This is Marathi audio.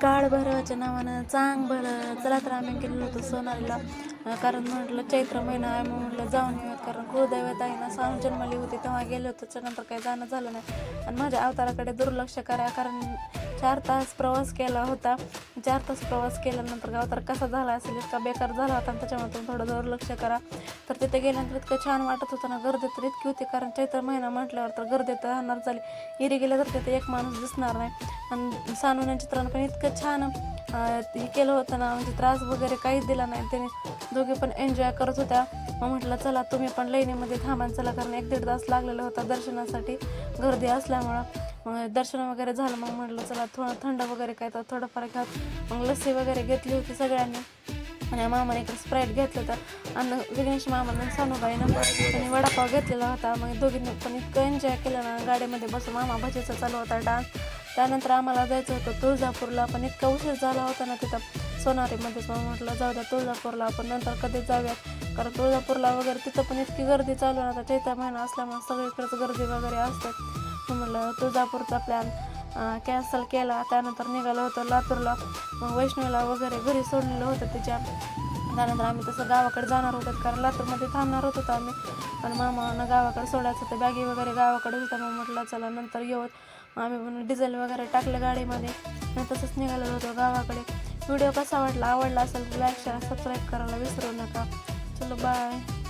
काळ भैरवाच्या नावानं चांग भलं चला तर आम्ही गेलेलो होतो सोनालीला. कारण म्हटलं चैत्र महिना आहे म्हणून म्हटलं जाऊन येऊयात, कारण कुलदैवत आहे ना सानू जन्मली होती तेव्हा गेले होते, त्याच्यानंतर काही जाणं झालं नाही. आणि माझ्या अवताराकडे दुर्लक्ष करा, कारण 4 तास प्रवास केला होता. 4 तास प्रवास केल्यानंतर अवतार कसा झाला असेल, इतका बेकार झाला होता, आणि त्याच्यामधून थोडं दुर्लक्ष करा. तर तिथे गेल्यानंतर इतकं छान वाटत होतं ना, गर्दी तर इतकी होती, कारण चैत्र महिना म्हटल्यावर तर गर्दी तर राहणार झाली. इरी गेलं तर तिथे एक माणूस दिसणार नाही. आणि सानूच्या चित्रानं पण इतकं छान हे केलं होतं ना, म्हणजे त्रास वगैरे काहीच दिला नाही. त्याने दोघे पण एन्जॉय करत होत्या. मग म्हटलं चला तुम्ही पण लाईनीमध्ये थांबा चला, कारण 1-1.5 तास लागलेला होता दर्शनासाठी गर्दी असल्यामुळं. मग दर्शन वगैरे झालं. मग म्हटलं चला थोडं थंड वगैरे काय तर थोडंफार घ्यात. मग लस्सी वगैरे घेतली होती सगळ्यांनी, आणि मामाने इकडे स्प्राईट घेतलं होतं. आणि विघ्नेश मामानं सानूबाईनं आणि वडापाव घेतलेला होता. मग दोघींनी पण इतकं एन्जॉय केलं ना, गाडीमध्ये बसून. मामा भजीचा चालू होता डान्स. त्यानंतर आम्हाला जायचं होतं तुळजापूरला, पण इतका उशीर झाला होता ना तिथं सोनारीमध्येच. मग म्हटलं जाऊ द्या तुळजापूरला आपण नंतर कधी जाऊयात, कारण तुळजापूरला वगैरे तिथं पण इतकी गर्दी चालू आहे. आता चैत्र महिना असल्यामुळे सगळीकडेच गर्दी वगैरे असतात. मग म्हटलं तुळजापूरचा प्लॅन कॅन्सल केला. त्यानंतर निघालं होतं लातूरला. मग वैष्णवीला वगैरे घरी सोडलेलं होतं तिच्या. त्यानंतर आम्ही तसं गावाकडे जाणार होतो, कारण लातूरमध्ये थांबणार होतो आम्ही. पण मामानं गावाकडे सोडायचं होतं, बॅगी वगैरे गावाकडे होता. मग म्हटलं चला नंतर येऊ. आम्ही पण डिझेल वगैरे टाकलं गाडीमध्ये आणि तसंच निघालेलो होतो गावाकडे. व्हिडिओ कसा वाटला, आवडला असेल तर लाईक शेअर सबस्क्राईब करायला विसरू नका. चलो बाय.